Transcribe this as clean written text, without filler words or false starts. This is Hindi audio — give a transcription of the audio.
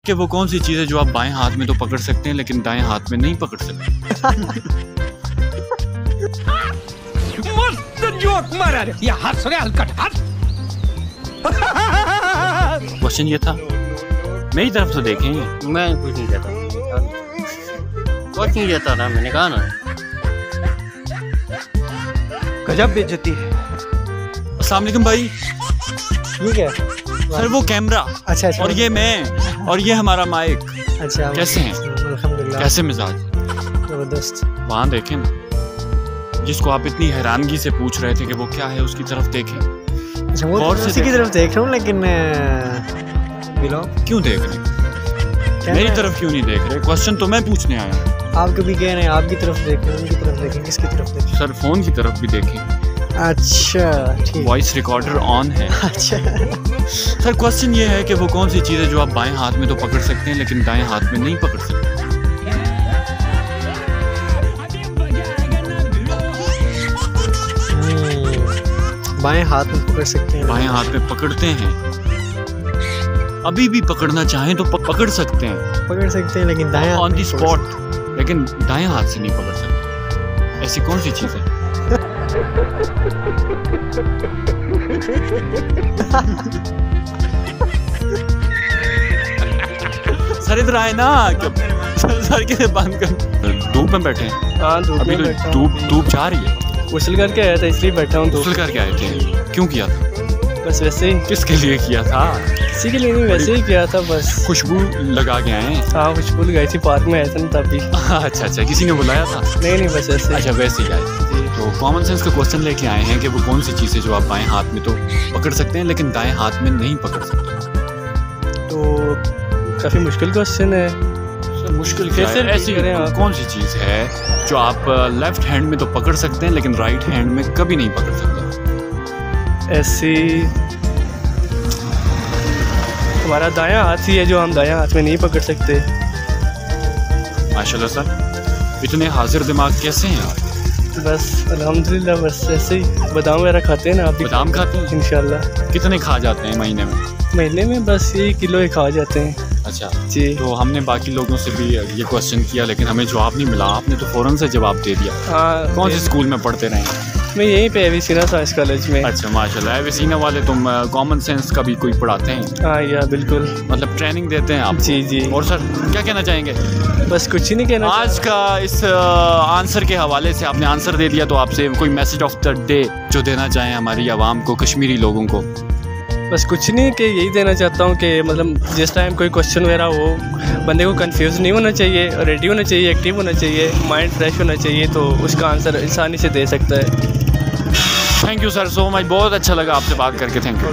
कि वो कौन सी चीज़ है जो आप बाएं हाथ में तो पकड़ सकते हैं लेकिन दाएं हाथ में नहीं पकड़ सकते। मस्त जोक मारा रे, ये हंस रहे हलकट हंस। क्वेश्चन ये था, मेरी तरफ तो देखें। मैं कुछ नहीं कहता, कुछ नहीं कहता ना, मैंने कहा ना। गजब बेइज्जती है। अस्सलाम वालेकुम भाई। ये क्या? सर वो कैमरा, अच्छा अच्छा, और ये मैं, और ये हमारा माइक। अच्छा कैसे हैं? अल्हम्दुलिल्लाह, कैसे मिजाज? जबरदस्त। वहाँ देखें ना, जिसको आप इतनी हैरानगी से पूछ रहे थे कि वो क्या है, उसकी तरफ देखें। अच्छा वो और तो उसी की तरफ देख रहा हूँ, लेकिन बिलो क्यों देख रहे हैं? मेरी तरफ क्यों नहीं देख रहे? क्वेश्चन तो मैं पूछने आया हूँ। आप कभी कह रहे हैं आपकी तरफ देखें, उनकी तरफ देखें, किसकी तरफ देखें? सर फोन की तरफ भी देखें। अच्छा ठीक। वॉइस रिकॉर्डर ऑन है। अच्छा सर क्वेश्चन ये है कि वो कौन सी चीज़ है जो आप बाएं हाथ में तो पकड़ सकते हैं लेकिन दाएं हाथ में नहीं पकड़ सकते। बाएं हाथ में पकड़ सकते हैं, बाएं हाथ में पकड़ते हैं, अभी भी पकड़ना चाहें तो पकड़ सकते हैं, पकड़ सकते हैं लेकिन दाएं हाथ ऑन दी में नहीं पकड़ स्पॉट, लेकिन दाएं हाथ से नहीं पकड़ सकते। ऐसी कौन सी चीज़ है? सर इधर आए ना, सर के बंद कर। धूप में बैठे हैं? हाँ धूप अभी में तो बैठा धूप जा रही है। गुस्ल करके आया था इसलिए बैठा हूँ। गुस्ल करके आए थे? क्यों किया था? बस वैसे ही। किसके लिए किया था? किसी के लिए नहीं, वैसे ही किया था बस। खुशबू लगा के आए? हाँ खुशबू लगाई थी, पार्क में आया था ना तभी। अच्छा अच्छा, किसी ने बुलाया था? नहीं बस ऐसे। अच्छा वैसे ही आए। तो कॉमन सेंस का क्वेश्चन लेके आए हैं कि वो कौन सी चीज़ है जो आप बाएं हाथ में तो पकड़ सकते हैं लेकिन दाएं हाथ में नहीं पकड़ सकते। तो काफ़ी मुश्किल क्वेश्चन है। सर मुश्किल क्या कैसे है? ऐसी करें आप? कौन सी चीज़ है जो आप लेफ्ट हैंड में तो पकड़ सकते हैं लेकिन राइट हैंड में कभी नहीं पकड़ सकते? ऐसी हमारा दायां हाथ ही है जो हम दायां हाथ में नहीं पकड़ सकते। माशाल्लाह सर, इतने हाजिर दिमाग कैसे हैं आप? बस अल्हम्दुलिल्लाह, बस ऐसे ही। बादाम वगैरह खाते हैं ना आप भी? बादाम खाते हैं? इंशाल्लाह। कितने खा जाते हैं महीने में? महीने में बस यही किलो ही खा जाते हैं। अच्छा जी। तो हमने बाकी लोगों से भी ये क्वेश्चन किया लेकिन हमें जवाब नहीं मिला। आपने तो फ़ौरन से जवाब दे दिया। हाँ। कौन से स्कूल में पढ़ते रहे? मैं यहीं पे एविसीना साइंस कॉलेज में। अच्छा माशाल्लाह, एविसीना वाले तुम कॉमन सेंस का भी कोई पढ़ाते हैं? हाँ या बिल्कुल, मतलब ट्रेनिंग देते हैं आप? जी जी। और सर क्या कहना चाहेंगे? बस कुछ ही नहीं कहना। आज का इस आंसर के हवाले से आपने आंसर दे दिया, तो आपसे कोई मैसेज ऑफ द डे जो देना चाहें हमारी आवाम को, कश्मीरी लोगों को? बस कुछ नहीं, कि यही देना चाहता हूँ कि मतलब जिस टाइम कोई क्वेश्चन वगैरह हो, बंदे को कंफ्यूज नहीं होना चाहिए, रेडी होना चाहिए, एक्टिव होना चाहिए, माइंड फ्रेश होना चाहिए, तो उसका आंसर आसानी से दे सकता है। Thank you sir so much, बहुत अच्छा लगा आपसे बात करके। Thank you.